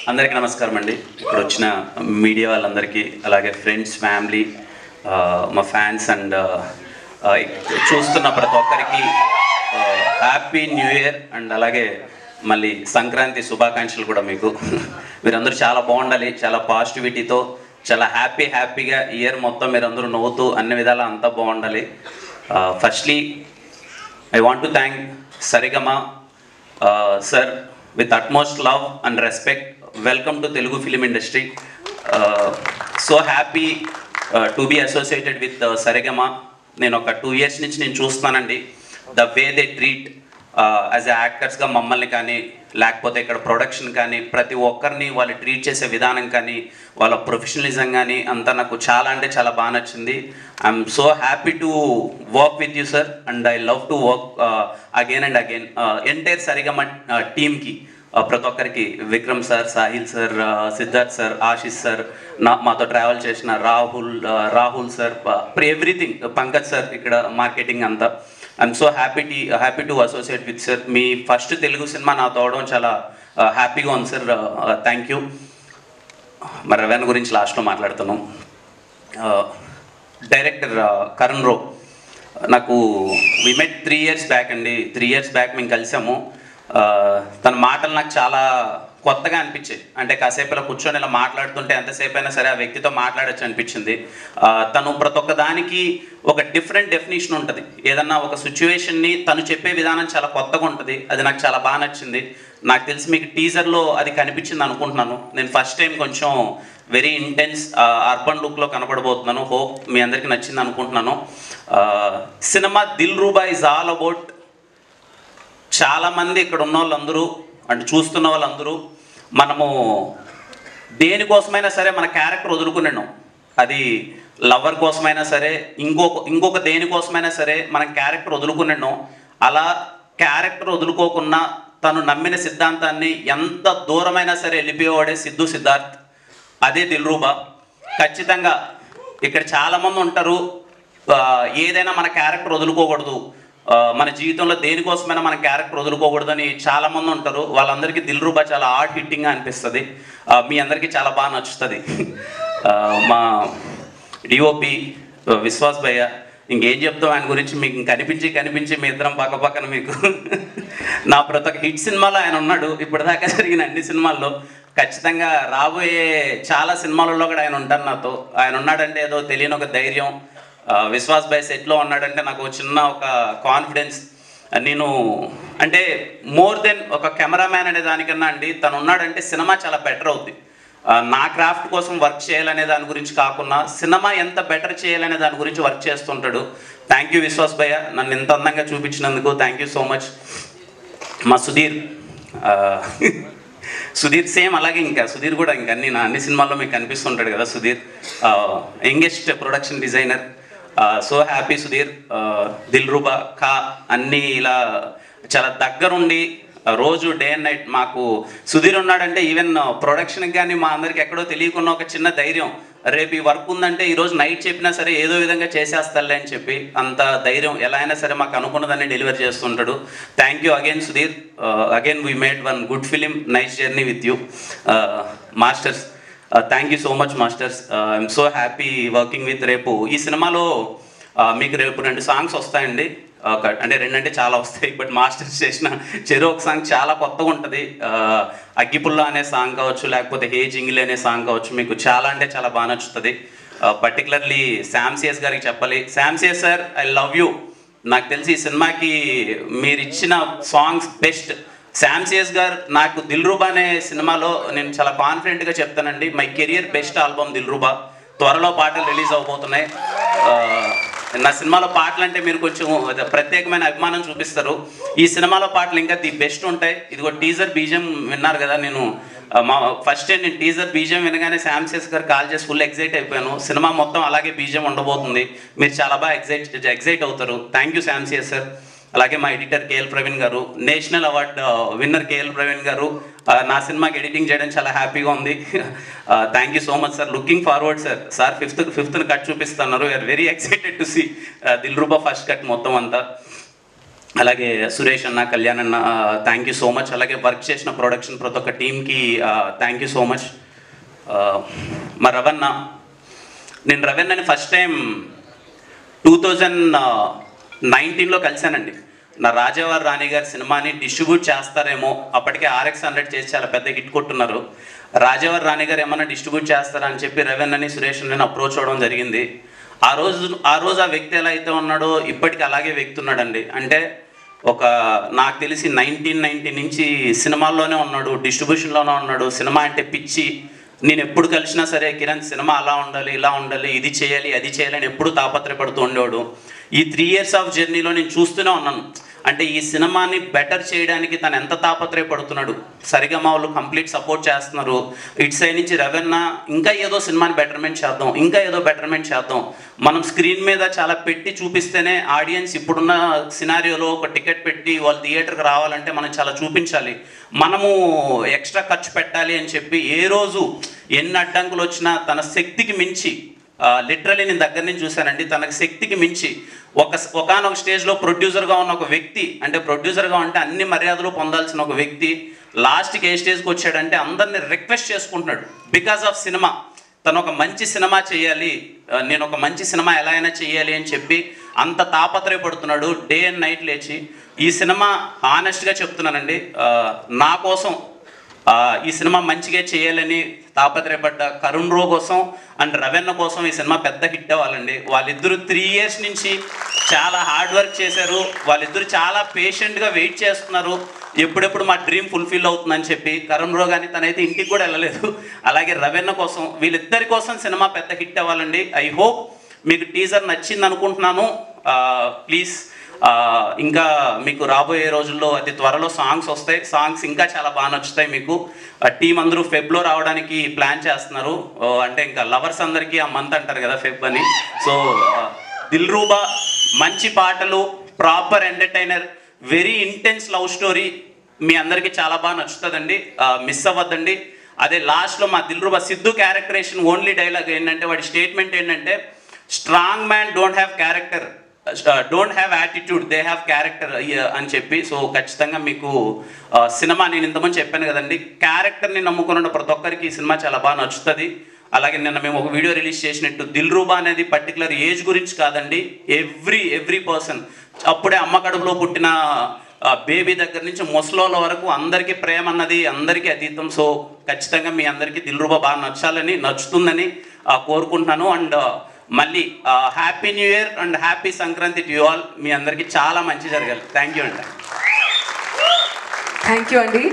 అందరికీ నమస్కారం అండి. ఇప్పుడు వచ్చిన మీడియా వాళ్ళందరికీ, అలాగే ఫ్రెండ్స్, ఫ్యామిలీ, మా ఫ్యాన్స్ అండ్ చూస్తున్న ప్రతి ఒక్కరికి హ్యాపీ న్యూ ఇయర్ అండ్ అలాగే మళ్ళీ సంక్రాంతి శుభాకాంక్షలు కూడా మీకు. మీరందరూ చాలా బాగుండాలి, చాలా పాజిటివిటీతో, చాలా హ్యాపీగా ఇయర్ మొత్తం మీరందరూ నవ్వుతూ అన్ని విధాలా అంతా బాగుండాలి. Firstly I want to thank Sarigama sir with utmost love and respect. Welcome to Telugu film industry. So happy to be associated with Saregama. నేను ఒక 2 years నుంచి నేను చూస్తున్నానండి, the way they treat as a యాక్టర్స్గా మమ్మల్ని కానీ, లేకపోతే ఇక్కడ ప్రొడక్షన్ కానీ, ప్రతి ఒక్కరిని వాళ్ళు ట్రీట్ చేసే విధానం కానీ, వాళ్ళ ప్రొఫెషనలిజం కానీ అంతా నాకు చాలా అంటే చాలా బాగా నచ్చింది. I'm so happy to work with you sir and I love to work again and again. Entire Saregama టీమ్కి, ప్రతి ఒక్కరికి, Vikram sir, Sahil sir, Siddharth sir, Ashish sir, మాతో ట్రావెల్ చేసిన Rahul sir, everything, Pankaj sir ఇక్కడ మార్కెటింగ్ అంతా. I'm so happy to associate with sir. మీ first Telugu cinema నాతో అవడం చాలా హ్యాపీగా ఉంది సార్. Thank you. మరి రవీణ గురించి లాస్ట్లో మాట్లాడుతున్నాం. డైరెక్టర్ కరణ్ రో, నాకు వి మెట్ 3 years బ్యాక్ అండి. 3 years బ్యాక్ మేము కలిసాము. తన మాటలు నాకు చాలా కొత్తగా అనిపించాయి. అంటే కాసేపు ఇలా కూర్చొని ఇలా మాట్లాడుతుంటే ఎంతసేపు అయినా సరే ఆ వ్యక్తితో మాట్లాడచ్చు అనిపించింది. తను ప్రతి ఒక్క దానికి ఒక డిఫరెంట్ డెఫినేషన్ ఉంటుంది. ఏదన్నా ఒక సిచ్యువేషన్ని తను చెప్పే విధానం చాలా కొత్తగా ఉంటుంది. అది నాకు చాలా బాగా నచ్చింది. నాకు తెలిసి మీకు టీజర్లో అది కనిపించింది అనుకుంటున్నాను. నేను ఫస్ట్ టైం కొంచెం వెరీ ఇంటెన్స్ అర్బన్ లుక్లో కనపడబోతున్నాను. హోప్ మీ అందరికీ నచ్చింది అనుకుంటున్నాను. Cinema Dil Ruba is all about, చాలామంది ఇక్కడ ఉన్న వాళ్ళందరూ అంటే చూస్తున్న వాళ్ళందరూ మనము దేనికోసమైనా సరే మన క్యారెక్టర్ వదులుకున్నాం. అది లవర్ కోసమైనా సరే, ఇంకొక దేనికోసమైనా సరే మనం క్యారెక్టర్ వదులుకున్నాం. అలా క్యారెక్టర్ వదులుకోకుండా తను నమ్మిన సిద్ధాంతాన్ని ఎంత దూరమైనా సరే వెళ్ళిపోయేవాడే సిద్ధార్థ్. అదే దిల్రూబా. ఖచ్చితంగా ఇక్కడ చాలామంది ఉంటారు, ఏదైనా మన క్యారెక్టర్ వదులుకోకూడదు, మన జీవితంలో దేనికోసమైనా మన క్యారెక్టర్ వదులుకోకూడదని చాలామంది ఉంటారు. వాళ్ళందరికీ దిల్రూబా చాలా హార్ట్ హిట్టింగ్గా అనిపిస్తుంది. మీ అందరికీ చాలా బాగా నచ్చుతుంది. మా డిఓపి విశ్వాస్ భయ్య, ఇంకేం చెప్తాం ఆయన గురించి, మీకు కనిపించి మీ ఇద్దరం పక్కన మీకు నా ప్రతి ఒక్క హిట్ సినిమాలో ఆయన ఉన్నాడు. ఇప్పటిదాకా జరిగిన అన్ని సినిమాల్లో, ఖచ్చితంగా రాబోయే చాలా సినిమాలలో కూడా ఆయన ఉంటారు నాతో. ఆయన ఉన్నాడంటే ఏదో తెలియని ఒక ధైర్యం. విశ్వాస్ భాయ్ సెట్లో ఉన్నాడంటే నాకు చిన్న ఒక కాన్ఫిడెన్స్. నేను అంటే మోర్ దెన్ ఒక కెమెరామ్యాన్ అనే దానికన్నా అండి, తను ఉన్నాడంటే సినిమా చాలా బెటర్ అవుద్ది. నా క్రాఫ్ట్ కోసం వర్క్ చేయాలనే దాని గురించి కాకుండా సినిమా ఎంత బెటర్ చేయాలనే దాని గురించి వర్క్ చేస్తుంటాడు. థ్యాంక్ యూ విశ్వాస్ భయ్య, నన్ను ఇంత అందంగా చూపించినందుకు థ్యాంక్ యూ సో మచ్. మా సుధీర్ సేమ్ అలాగే. ఇంకా సుధీర్ కూడా ఇంకా అన్ని సినిమాల్లో మీకు కనిపిస్తుంటాడు కదా. Sudheer youngest production designer. So happy Sudheer. Dilruba అన్నీ ఇలా చాలా దగ్గరుండి రోజు డే అండ్ నైట్ మాకు సుధీర్ ఉన్నాడంటే ఈవెన్ ప్రొడక్షన్కి కానీ మా అందరికి ఎక్కడో తెలియకుండా ఒక చిన్న ధైర్యం. రేపు ఈ వర్క్ ఉందంటే ఈరోజు నైట్ చెప్పినా సరే ఏదో విధంగా చేసేస్తాలే అని చెప్పి అంత ధైర్యం. ఎలా అయినా సరే మాకు అనుకున్నదాన్ని డెలివరీ చేస్తుంటాడు. Thank you again Sudheer. Again we made one good film, nice journey with you. Masters, thank you so much masters. I'm so happy working with. రేపు ఈ సినిమాలో మీకు రేపు 2 songs వస్తాయండి. అంటే 2 అంటే చాలా వస్తాయి, బట్ మాస్టర్స్ చేసిన ఒక సాంగ్ చాలా కొత్తగా ఉంటుంది. అగ్గిపుల్ల అనే సాంగ్ కావచ్చు, లేకపోతే హే జింగిల్ అనే సాంగ్ కావచ్చు, మీకు చాలా అంటే చాలా బాగా నచ్చుతుంది. పర్టికులర్లీ శామ్సియస్ గారికి చెప్పాలి. శామ్సియస్ సార్, ఐ లవ్ యూ. నాకు తెలిసి ఈ సినిమాకి మీరు ఇచ్చిన సాంగ్స్ బెస్ట్. శామ్సియస్ గారు నాకు దిల్రూబా అనే సినిమాలో నేను చాలా కాన్ఫిడెంట్గా చెప్తానండి, my career best album Dilruba. త్వరలో పాటలు రిలీజ్ అవబోతున్నాయి. నా సినిమాలో పాటలు అంటే మీరు కొంచెం ప్రత్యేకమైన అభిమానం చూపిస్తారు. ఈ సినిమాలో పాటలు ఇంకా ది బెస్ట్ ఉంటాయి. ఇదిగో టీజర్ బీజియం విన్నారు కదా. నేను ఫస్ట్ టైం నేను టీజర్ బీజియం వినగానే శామ్సియస్ గారు కాల్ చేసి ఫుల్ ఎగ్జైట్ అయిపోయాను. సినిమా మొత్తం అలాగే బీజియం ఉండబోతుంది. మీరు చాలా బాగా ఎగ్జైట్ అవుతారు. థ్యాంక్ యూ శామ్సియస్ సార్. అలాగే మా ఎడిటర్ కేఎల్ ప్రవీణ్ గారు, national award winner K L Praveen గారు, నా సినిమాకి ఎడిటింగ్ చేయడం చాలా హ్యాపీగా ఉంది. Thank you so much sir. Looking forward sir. Fifth cut చూపిస్తున్నారు. We're very excited to see Dilruba first cut మొత్తం అంతా. అలాగే సురేష్ అన్న, కళ్యాణ్ అన్న, థ్యాంక్ యూ సో మచ్. అలాగే వర్క్ చేసిన ప్రొడక్షన్ ప్రతి ఒక్క టీంకి థ్యాంక్ యూ సో మచ్. మా రవణ, నేను రవణని ఫస్ట్ టైం 2019లో కలిశానండి. నా రాజావారి రాణి గారి సినిమాని డిస్ట్రిబ్యూట్ చేస్తారేమో, అప్పటికే RX100 చేసి చాలా పెద్ద హిట్ కొట్టున్నారు. రాజావారి రాణి గారు ఏమన్నా డిస్ట్రిబ్యూట్ చేస్తారా అని చెప్పి రవణని, సురేష్ నేను అప్రోచ్ అవ్వడం జరిగింది. ఆ రోజు ఆ వ్యక్తి ఎలా అయితే ఉన్నాడో ఇప్పటికీ అలాగే వ్యక్తి ఉన్నాడండి. అంటే ఒక నాకు తెలిసి 1990 నుంచి సినిమాల్లోనే ఉన్నాడు, డిస్ట్రిబ్యూషన్లోనే ఉన్నాడు. సినిమా అంటే పిచ్చి. నేను ఎప్పుడు కలిసినా సరే కిరణ్ సినిమా అలా ఉండాలి, ఇలా ఉండాలి, ఇది చేయాలి, అది చేయాలి అని ఎప్పుడు తాపత్రయపడుతూ ఉండేవాడు. ఈ 3 years ఆఫ్ జర్నీలో నేను చూస్తూనే ఉన్నాను. అంటే ఈ సినిమాని బెటర్ చేయడానికి తను ఎంత తాపత్రయపడుతున్నాడు. సరిగమ వాళ్ళు కంప్లీట్ సపోర్ట్ చేస్తున్నారు. ఇటు సైడ్ నుంచి రవణ ఇంకా ఏదో సినిమాని బెటర్మెంట్ చేద్దాం, ఇంకా ఏదో బెటర్మెంట్ చేద్దాం. మనం స్క్రీన్ మీద చాలా పెట్టి చూపిస్తేనే ఆడియన్స్ ఇప్పుడున్న సినారియోలో ఒక టికెట్ పెట్టి వాళ్ళు థియేటర్కి రావాలంటే మనం చాలా చూపించాలి. మనము ఎక్స్ట్రా ఖర్చు పెట్టాలి అని చెప్పి ఏ రోజు ఎన్ని అడ్డంకులు వచ్చినా తన శక్తికి మించి, లిటరలీ నేను దగ్గర నుంచి చూశానండి, తనకు శక్తికి మించి ఒకనొక స్టేజ్లో ప్రొడ్యూసర్గా ఉన్న ఒక వ్యక్తి, అంటే ప్రొడ్యూసర్గా ఉంటే అన్ని మర్యాదలు పొందాల్సిన ఒక వ్యక్తి లాస్ట్కి ఏ స్టేజ్కి వచ్చాడంటే అందరినీ రిక్వెస్ట్ చేసుకుంటున్నాడు. బికాస్ ఆఫ్ సినిమా, తను ఒక మంచి సినిమా చేయాలి, నేను ఒక మంచి సినిమా ఎలా అయినా చేయాలి అని చెప్పి అంత తాపత్రయపడుతున్నాడు. డే అండ్ నైట్ లేచి ఈ సినిమా ఆనెస్ట్గా చెప్తున్నానండి, నా కోసం ఈ సినిమా మంచిగా చేయాలని తాపత్రయపడ్డ కరుణ్ రో కోసం అండ్ రవణ కోసం ఈ సినిమా పెద్ద హిట్ అవ్వాలండి. వాళ్ళిద్దరూ 3 years నుంచి చాలా హార్డ్ వర్క్ చేశారు. వాళ్ళిద్దరూ చాలా పేషెంట్గా వెయిట్ చేస్తున్నారు ఎప్పుడెప్పుడు మా డ్రీమ్ ఫుల్ఫిల్ అవుతుందని చెప్పి. కరుణ్ రో కానీ తనైతే ఇంటికి కూడా వెళ్ళలేదు. అలాగే రవణ కోసం, వీళ్ళిద్దరి కోసం సినిమా పెద్ద హిట్ అవ్వాలండి. ఐ హోప్ మీకు టీజర్ నచ్చింది అనుకుంటున్నాను. ప్లీజ్ ఇంకా మీకు రాబోయే రోజుల్లో అతి త్వరలో సాంగ్స్ వస్తాయి. సాంగ్స్ ఇంకా చాలా బాగా నచ్చుతాయి మీకు. టీం అందరూ ఫెబ్లో రావడానికి ప్లాన్ చేస్తున్నారు. అంటే ఇంకా లవర్స్ అందరికీ ఆ మంత్ అంటారు కదా ఫెబ్ అని. సో దిల్రూబా మంచి పాటలు, proper entertainer, very intense love story మీ అందరికీ చాలా బాగా నచ్చుతుందండి. మిస్ అవ్వద్దండి. అదే లాస్ట్లో మా Dilruba Siddhu characterisation only dialogue ఏంటంటే, వాడి స్టేట్మెంట్ ఏంటంటే, strong man don't have character, don't have attitude, they have character అని చెప్పి. సో ఖచ్చితంగా మీకు సినిమా, నేను ఇంతమంది చెప్పాను కదండి, క్యారెక్టర్ని నమ్ముకున్న ప్రతి ఒక్కరికి ఈ సినిమా చాలా బాగా నచ్చుతుంది. అలాగే నిన్న మేము ఒక వీడియో రిలీజ్ చేసినట్టు దిల్రూబా అనేది పర్టికులర్ ఏజ్ గురించి కాదండి, ఎవ్రీ పర్సన్, అప్పుడే అమ్మ కడుపులో పుట్టిన బేబీ దగ్గర నుంచి ముసలోళ్ళ వరకు అందరికీ ప్రేమ అన్నది అందరికీ అతీతం. సో ఖచ్చితంగా మీ అందరికీ దిల్రూబా బాగా నచ్చుతుందని కోరుకుంటున్నాను. అండ్ మళ్ళీ happy new year and happy Sankranti to you all. మీ అందరికీ చాలా మంచి జరగాలి. థ్యాంక్ యూ అండి. థ్యాంక్ యూ అండి.